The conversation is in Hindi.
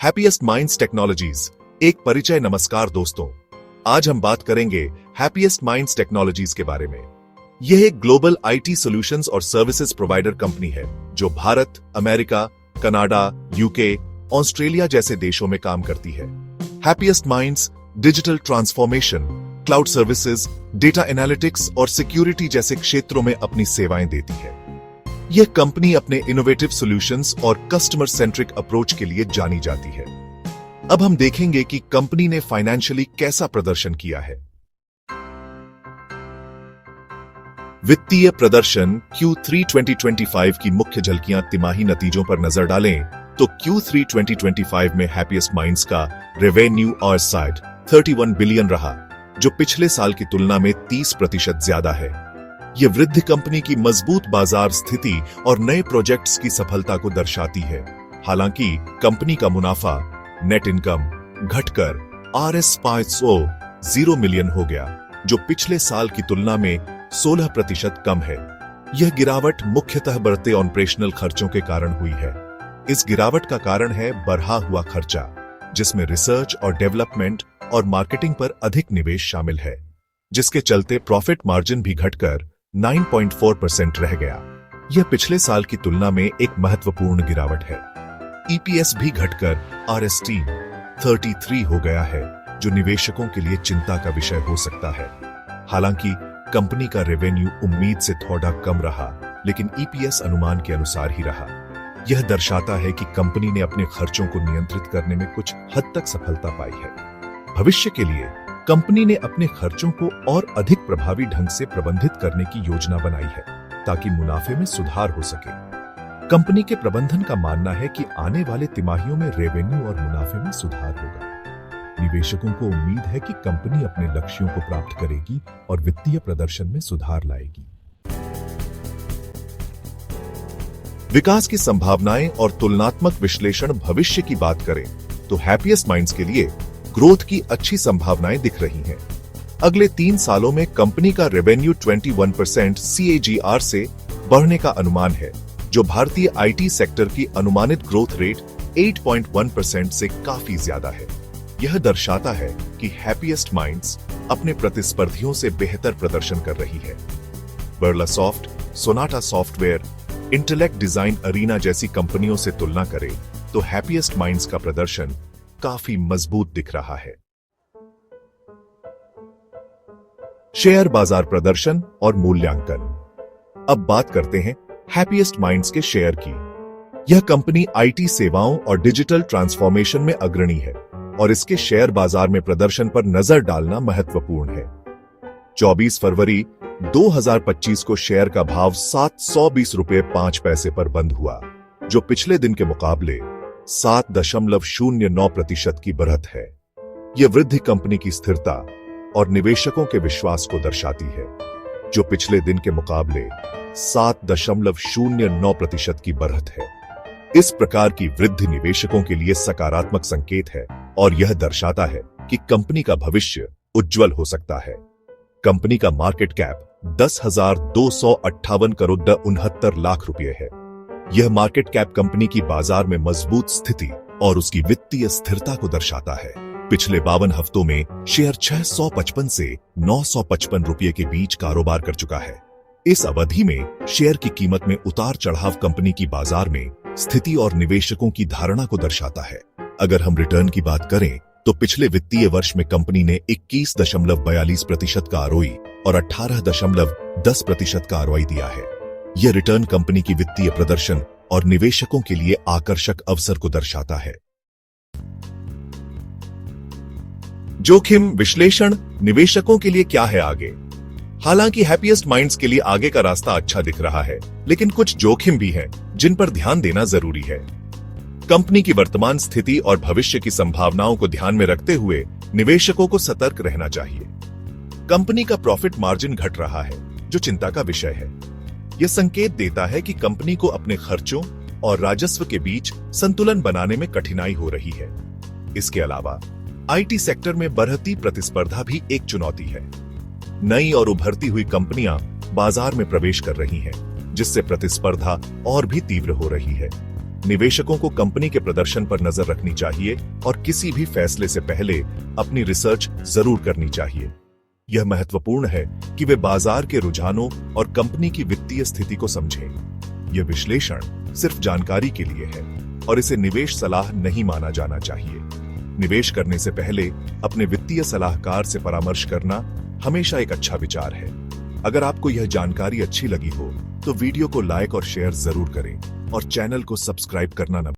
हैप्पीएस्ट माइंड्स टेक्नोलॉजीज एक परिचय। नमस्कार दोस्तों, आज हम बात करेंगे हैप्पीएस्ट माइंड्स टेक्नोलॉजीज के बारे में। यह एक ग्लोबल आईटी सॉल्यूशंस और सर्विसेज प्रोवाइडर कंपनी है जो Bharat, America, Canada, UK, Australia जैसे देशों में काम करती है। Happiest minds digital transformation, cloud services, data analytics और सिक्योरिटी जैसे क्षेत्रों में अपनी सेवाएं देती है। यह कंपनी अपने इनोवेटिव सॉल्यूशंस और कस्टमर सेंट्रिक अप्रोच के लिए जानी जाती है। अब हम देखेंगे कि कंपनी ने फाइनेंशियली कैसा प्रदर्शन किया है। वित्तीय प्रदर्शन Q3 2025 की मुख्य झलकियां। तिमाही नतीजों पर नजर डालें तो Q3 2025 में हैप्पीएस्ट माइंड्स का रेवेन्यू और साइड 31 बिलियन रहा, जो पिछले साल की तुलना में 30% ज्यादा है। यह वृद्धि कंपनी की मजबूत बाजार स्थिति और नए प्रोजेक्ट्स की सफलता को दर्शाती है। हालांकि कंपनी का मुनाफा, नेट इनकम घटकर $500 मिलियन हो गया, जो पिछले साल की तुलना में 16% कम है। यह गिरावट मुख्यतः बढ़ते ऑपरेशनल खर्चों के कारण हुई है। इस गिरावट का कारण है बढ़ा हुआ खर्चा, जिसमें रिसर्च और डेवलपमेंट और मार्केटिंग पर अधिक निवेश शामिल है, जिसके चलते प्रॉफिट मार्जिन भी घटकर 9.4% रह गया। यह पिछले साल की तुलना में एक महत्वपूर्ण गिरावट है। ईपीएस भी घटकर RST 33 हो गया है, जो निवेशकों के लिए चिंता का विषय हो सकता है। हालांकि कंपनी का रेवेन्यू उम्मीद से थोड़ा कम रहा, लेकिन ईपीएस अनुमान के अनुसार ही रहा। यह दर्शाता है कि कंपनी ने अपने खर्चों को नियंत्रित करने में कुछ हद तक सफलता पाई है। भविष्य के लिए कंपनी ने अपने खर्चों को और अधिक प्रभावी ढंग से प्रबंधित करने की योजना बनाई है, ताकि मुनाफे में सुधार हो सके। कंपनी के प्रबंधन का मानना है कि आने वाले तिमाहियों में रेवेन्यू और मुनाफे में सुधार होगा। निवेशकों को उम्मीद है कि कंपनी अपने लक्ष्यों को प्राप्त करेगी और वित्तीय प्रदर्शन में सुधार लाएगी। विकास की संभावनाएं और तुलनात्मक विश्लेषण। भविष्य की बात करें तो हैप्पीएस्ट माइंड्स के लिए ग्रोथ की अच्छी संभावनाएं दिख रही हैं। अगले 3 सालों में कंपनी का रेवेन्यू 21% CAGR से बढ़ने का अनुमान है, जो भारतीय आईटी सेक्टर की अनुमानित ग्रोथ रेट 8.1% से काफी ज्यादा है। यह दर्शाता है कि हैप्पीएस्ट माइंड्स अपने प्रतिस्पर्धियों से बेहतर प्रदर्शन कर रही है। बर्लासॉफ्ट, सोनाटा सॉफ्टवेयर, इंटेलेक्ट डिजाइन अरीना जैसी कंपनियों से तुलना करें तो हैप्पीएस्ट माइंड्स का प्रदर्शन काफी मजबूत दिख रहा है। शेयर बाजार प्रदर्शन और मूल्यांकन। अब बात करते हैं हैप्पीएस्ट माइंड्स के शेयर की। यह कंपनी आईटी सेवाओं और डिजिटल ट्रांसफॉर्मेशन में अग्रणी है और इसके शेयर बाजार में प्रदर्शन पर नजर डालना महत्वपूर्ण है। 24 फरवरी 2025 को शेयर का भाव ₹720.05 पर बंद हुआ, जो पिछले दिन के मुकाबले 7.09% की बढ़त है। यह वृद्धि कंपनी की स्थिरता और निवेशकों के विश्वास को दर्शाती है, जो पिछले दिन के मुकाबले 7.09% की बढ़त है। इस प्रकार की वृद्धि निवेशकों के लिए सकारात्मक संकेत है और यह दर्शाता है कि कंपनी का भविष्य उज्जवल हो सकता है। कंपनी का मार्केट कैप 10,258 करोड़ 69 लाख रुपए है। यह मार्केट कैप कंपनी की बाजार में मजबूत स्थिति और उसकी वित्तीय स्थिरता को दर्शाता है। पिछले 52 हफ्तों में शेयर 655 से 955 रुपये के बीच कारोबार कर चुका है। इस अवधि में शेयर की कीमत में उतार चढ़ाव कंपनी की बाजार में स्थिति और निवेशकों की धारणा को दर्शाता है। अगर हम रिटर्न की बात करें तो पिछले वित्तीय वर्ष में कंपनी ने 21.42% का ROE और 18.10% का ROI दिया है। यह रिटर्न कंपनी की वित्तीय प्रदर्शन और निवेशकों के लिए आकर्षक अवसर को दर्शाता है। जोखिम विश्लेषण। निवेशकों के लिए क्या है आगे? हालांकि हैप्पीएस्ट माइंड्स के लिए आगे का रास्ता अच्छा दिख रहा है, लेकिन कुछ जोखिम भी हैं जिन पर ध्यान देना जरूरी है। कंपनी की वर्तमान स्थिति और भविष्य की संभावनाओं को ध्यान में रखते हुए निवेशकों को सतर्क रहना चाहिए। कंपनी का प्रॉफिट मार्जिन घट रहा है, जो चिंता का विषय है। यह संकेत देता है कि कंपनी को अपने खर्चों और राजस्व के बीच संतुलन बनाने में कठिनाई हो रही है। इसके अलावा आईटी सेक्टर में बढ़ती प्रतिस्पर्धा भी एक चुनौती है। नई और उभरती हुई कंपनियां बाजार में प्रवेश कर रही हैं, जिससे प्रतिस्पर्धा और भी तीव्र हो रही है। निवेशकों को कंपनी के प्रदर्शन पर नजर रखनी चाहिए और किसी भी फैसले से पहले अपनी रिसर्च जरूर करनी चाहिए। यह महत्वपूर्ण है कि वे बाजार के रुझानों और कंपनी की वित्तीय स्थिति को समझें। यह विश्लेषण सिर्फ जानकारी के लिए है और इसे निवेश सलाह नहीं माना जाना चाहिए। निवेश करने से पहले अपने वित्तीय सलाहकार से परामर्श करना हमेशा एक अच्छा विचार है। अगर आपको यह जानकारी अच्छी लगी हो तो वीडियो को लाइक और शेयर जरूर करें और चैनल को सब्सक्राइब करना न